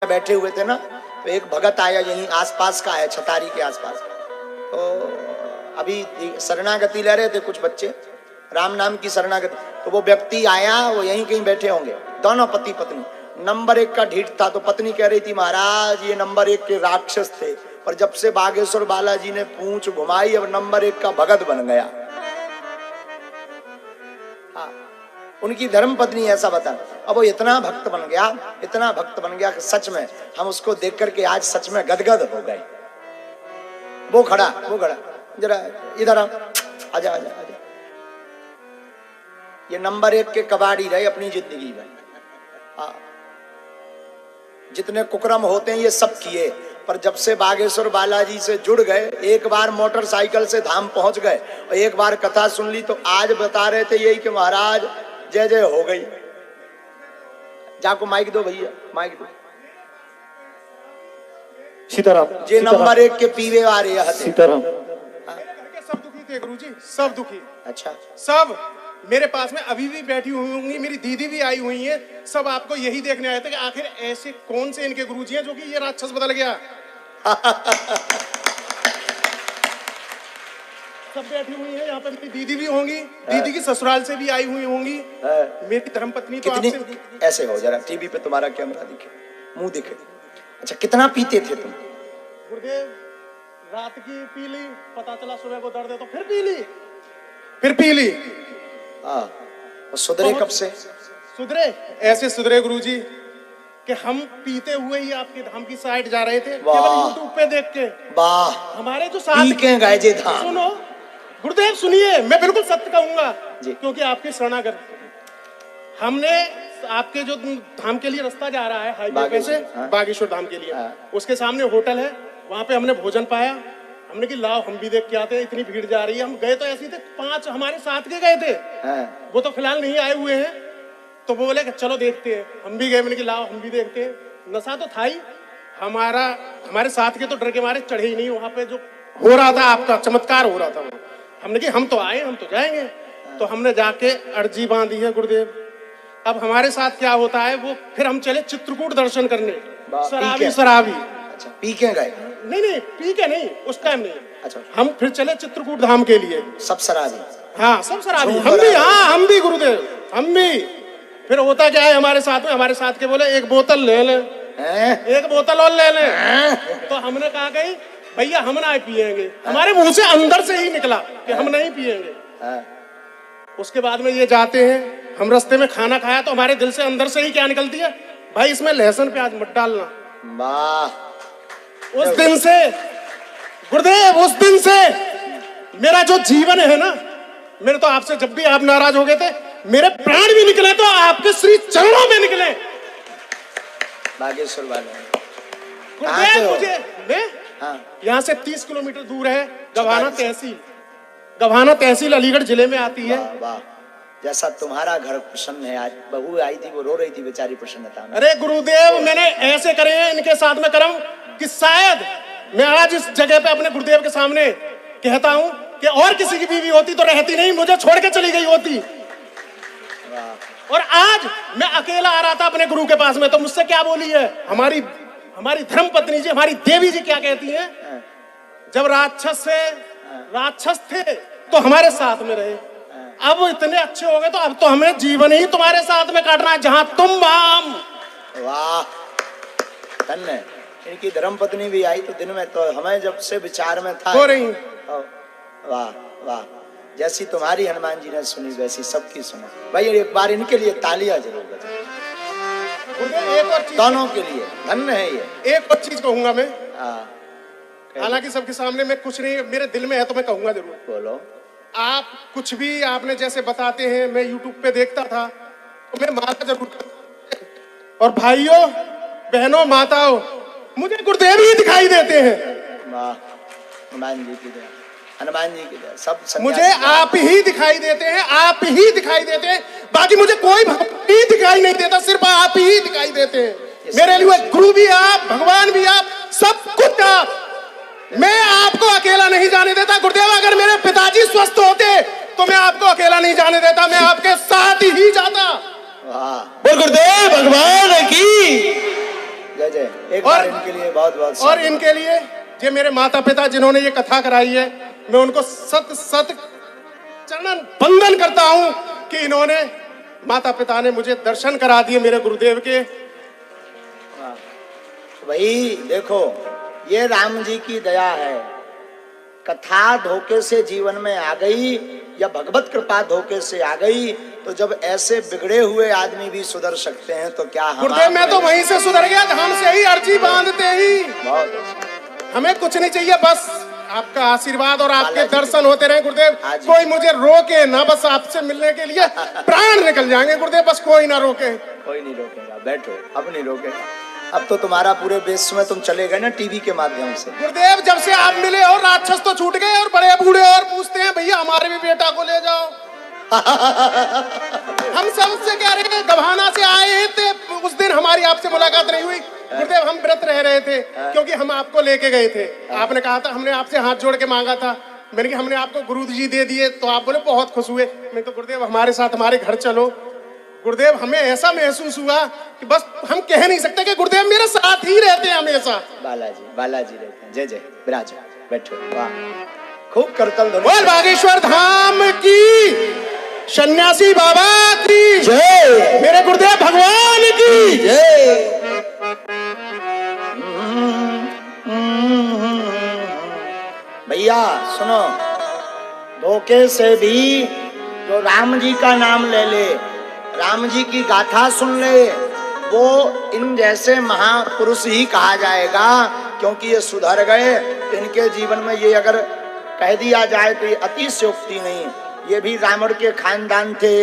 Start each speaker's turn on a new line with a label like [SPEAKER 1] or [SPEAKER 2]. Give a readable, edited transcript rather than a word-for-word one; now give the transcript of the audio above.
[SPEAKER 1] बैठे हुए थे ना, तो एक भगत आया, यहीं आसपास का है, छतारी के आसपास। तो अभी शरणागति ले रहे थे कुछ बच्चे, राम नाम की शरणागति। तो वो व्यक्ति आया, वो यहीं कहीं बैठे होंगे, दोनों पति पत्नी। नंबर 1 का ढीठ था, तो पत्नी कह रही थी महाराज ये नंबर 1 के राक्षस थे, पर जब से बागेश्वर बालाजी ने पूंछ घुमाई अब नंबर 1 का भगत बन गया। उनकी धर्म पत्नी ऐसा बता। अब वो इतना भक्त बन गया, इतना भक्त बन गया कि सच में हम उसको देख करके आज सच में गदगद हो गए। वो खड़ा जरा इधर आजा आजा आजा। ये नंबर 1 के कबाड़ी रहे अपनी जिंदगी में। जितने कुकर्म होते हैं ये सब किए, पर जब से बागेश्वर बालाजी से जुड़ गए, एक बार मोटरसाइकिल से धाम पहुंच गए और एक बार कथा सुन ली, तो आज बता रहे थे यही कि महाराज जय जय हो गई। जाको माइक दो भैया, माइक दो।
[SPEAKER 2] सीताराम
[SPEAKER 1] जे नंबर 1 के पीवे वाले
[SPEAKER 2] सीताराम।
[SPEAKER 3] सब दुखी थे गुरुजी, सब दुखी।
[SPEAKER 1] अच्छा,
[SPEAKER 3] सब मेरे पास में अभी भी बैठी हुई होंगी, मेरी दीदी भी आई हुई है, सब आपको यही देखने आए थे कि आखिर ऐसे कौन से इनके गुरुजी हैं जो कि ये राक्षस बदल गया। सब बैठी हुई है यहाँ पे, मेरी दीदी भी होंगी, दीदी की ससुराल से भी आई हुई होंगी, मेरी धर्मपत्नी तो
[SPEAKER 1] कितनी ऐसे हो जरा टीवी पे तुम्हारा कैमरा दिखे, मुंह दिखे। अच्छा, कितना पीते थे तुम?
[SPEAKER 3] गुरुदेव रात की पी ली, पता चला सुबह को दर्द है तो फिर पी ली।
[SPEAKER 1] सुधरे कब से?
[SPEAKER 3] सुधरे ऐसे सुधरे गुरुजी कि हम पीते हुए ही आपके धाम की साइड जा रहे थे, केवल यूट्यूब पे देख के।
[SPEAKER 1] वाह,
[SPEAKER 3] हमारे जो साथ
[SPEAKER 1] के गए जे धाम।
[SPEAKER 3] सुनो गुरुदेव, सुनिए, मैं बिल्कुल सत्य कहूंगा क्योंकि आपके शरणागत हमने आपके जो धाम के लिए रास्ता जा रहा है हाईवे पे से बागेश्वर धाम के लिए, उसके सामने होटल है, वहां पे हमने भोजन पाया। हमने कि लाओ हम भी देख के आते हैं, इतनी भीड़ जा रही है। हम गए तो ऐसे थे, 5 हमारे साथ के गए थे, वो तो फिलहाल नहीं आए हुए हैं, तो वो बोले कि चलो देखते हैं। हम भी गए, मैंने कि लाओ हम भी देखते हैं। नशा तो था ही हमारे साथ के, तो डर के मारे चढ़े ही नहीं। वहां पे जो हो रहा था आपका चमत्कार हो रहा था, हमने कि हम तो आए, हम तो जाएंगे। तो हमने जाके अर्जी बांधी है गुरुदेव। अब हमारे साथ क्या होता है, वो फिर हम चले चित्रकूट दर्शन करने। शराबी
[SPEAKER 1] अच्छा, पी के गए?
[SPEAKER 3] नहीं पी के नहीं, उस टाइम नहीं।
[SPEAKER 1] अच्छा,
[SPEAKER 3] हम फिर चले चित्रकूट धाम के लिए।
[SPEAKER 1] सब शराबी?
[SPEAKER 3] हाँ, सब शराबी। हम भी गुरुदेव, हम भी। फिर होता क्या है हमारे साथ में, हमारे साथ के बोले एक बोतल ले ले, एक बोतल और ले ले। तो हमने कहा गई भैया हम ना पिएंगे, हमारे मुंह से अंदर से ही निकला कि हम नहीं पिएंगे। उसके बाद में ये जाते हैं, हम रास्ते में खाना खाया तो हमारे दिल से अंदर से ही क्या निकलती है, भाई इसमें लहसुन प्याज मत डालना।
[SPEAKER 1] वाह,
[SPEAKER 3] उस दिन से गुरुदेव, उस दिन से मेरा जो जीवन है ना, मेरे तो आपसे जब भी आप नाराज हो गए थे, मेरे प्राण भी निकले तो आपके श्री चरणों में निकले।
[SPEAKER 1] बागेश्वर वाले
[SPEAKER 3] गुरुदेव, मुझे मैं यहाँ से 30 किलोमीटर दूर है गवाना तहसील। गवाना तहसील अलीगढ़ जिले में आती है।
[SPEAKER 1] वाह, जैसा तुम्हारा घर प्रसन्न है। आज बहू आई थी, वो रो रही थी बेचारी प्रसन्नता में।
[SPEAKER 3] अरे गुरुदेव, मैंने ऐसे करे हैं इनके साथ में कर्म कि शायद मैं आज इस जगह पे अपने गुरुदेव के सामने कहता हूँ कि और किसी की बीवी होती तो रहती नहीं, मुझे छोड़ के चली गई होती। और आज मैं अकेला आ रहा था अपने गुरु के पास में, तो मुझसे क्या बोली है हमारी धर्म पत्नी जी, हमारी देवी जी क्या कहती हैं, जब राक्षस थे तो हमारे साथ में रहे, अब इतने अच्छे हो गए तो अब तो हमें जीवन ही तुम्हारे साथ में काटना है, जहां तुम हम।
[SPEAKER 1] वाह, धन्य। इनकी धर्म पत्नी भी आई तो दिन में, तो हमें जब से विचार में था
[SPEAKER 3] हो रही।
[SPEAKER 1] वाह वाह, जैसी तुम्हारी हनुमान जी ने सुनी वैसी सबकी सुनो। भाई एक बार इनके लिए तालियां जरूर बजाओ,
[SPEAKER 3] एक और चीज,
[SPEAKER 1] दोनों के लिए धन्य है ये।
[SPEAKER 3] एक और चीज कहूंगा मैं, हालांकि सबके सामने मैं कुछ नहीं, मेरे दिल में है तो मैं कहूंगा जरूर।
[SPEAKER 1] बोलो।
[SPEAKER 3] आप कुछ भी आपने जैसे बताते हैं, मैं यूट्यूब पे देखता था तो मैं माता जरूर करता। और भाइयों बहनों माताओं, मुझे गुरुदेव ही दिखाई देते हैं।
[SPEAKER 1] वाह, हनुमान जी की जय, हनुमान जी की जय। सब
[SPEAKER 3] मुझे आप ही दिखाई देते हैं, आप ही दिखाई देते हैं, बाकी मुझे कोई भगवान ही दिखाई नहीं देता, सिर्फ आप ही दिखाई देते हैं। मेरे लिए गुरु भी आप, भगवान भी आप, सब कुछ आप। मैं आपको अकेला नहीं जाने देता गुरुदेव। अगर मेरे पिताजी स्वस्थ होते तो मैं आपको अकेला नहीं जाने देता, मैं आपके साथ ही जाता।
[SPEAKER 1] वाह,
[SPEAKER 2] बोल गुरुदेव भगवान की।
[SPEAKER 1] जय जय। एक बार इनके लिए बहुत बहुत
[SPEAKER 3] और इनके लिए ये मेरे माता पिता जिन्होंने ये कथा कराई है, मैं उनको सत सत चरण वंदन करता हूं कि इन्होंने, माता पिता ने मुझे दर्शन करा दिए मेरे गुरुदेव के।
[SPEAKER 1] वही देखो, ये राम जी की दया है। कथा धोखे से जीवन में आ गई या भगवत कृपा धोखे से आ गई, तो जब ऐसे बिगड़े हुए आदमी भी सुधर सकते हैं तो क्या हम।
[SPEAKER 3] गुरुदेव मैं तो वहीं से सुधर गया, धाम से ही अर्जी बांधते ही।
[SPEAKER 1] बहुत
[SPEAKER 3] हमें कुछ नहीं चाहिए, बस आपका आशीर्वाद और आपके दर्शन होते रहे गुरुदेव।
[SPEAKER 1] आज
[SPEAKER 3] कोई मुझे रोके ना, बस आपसे मिलने के लिए प्राण निकल जाएंगे गुरुदेव, बस कोई ना रोके।
[SPEAKER 1] कोई नहीं रोकेगा, बैठो, अब नहीं रोकेगा। अब तो तुम्हारा पूरे विश्व में तुम चले गए ना टीवी के माध्यम से।
[SPEAKER 3] गुरुदेव जब से आप मिले और राक्षस तो छूट गए, और बड़े बूढ़े और पूछते हैं भैया हमारे भी बेटा को ले जाओ। हम सबसे कह रहे हैं गभाना से आए थे, उस दिन हमारी आपसे मुलाकात नहीं हुई गुरुदेव, हम व्रत रह रहे थे क्योंकि हम आपको लेके गए थे। आपने कहा था, हमने आपसे हाथ जोड़ के मांगा था, मैंने कहा हमने आपको गुरु जी दे दिए, तो आप बोले बहुत खुश हुए। मैं तो गुरुदेव हमारे साथ हमारे घर चलो। गुरुदेव हमें ऐसा महसूस हुआ कि बस हम कह नहीं सकते कि गुरुदेव मेरे साथ ही रहते हैं हमेशा।
[SPEAKER 1] बालाजी रहते हैं। जय जय, विराजो, बैठो। वाह, खूब करतल ध्वनि।
[SPEAKER 3] बोल बागेश्वर धाम की, सन्यासी बाबा की
[SPEAKER 1] जय,
[SPEAKER 3] मेरे गुरुदेव भगवान की
[SPEAKER 1] जय। भैया सुनो, धोखे से भी जो राम जी का नाम ले ले, राम जी की गाथा सुन ले, वो इन जैसे महापुरुष ही कहा जाएगा, क्योंकि ये सुधर गए। इनके जीवन में ये अगर कह दिया जाए तो ये अतिशयोक्ति नहीं, ये भी रावण के खानदान थे।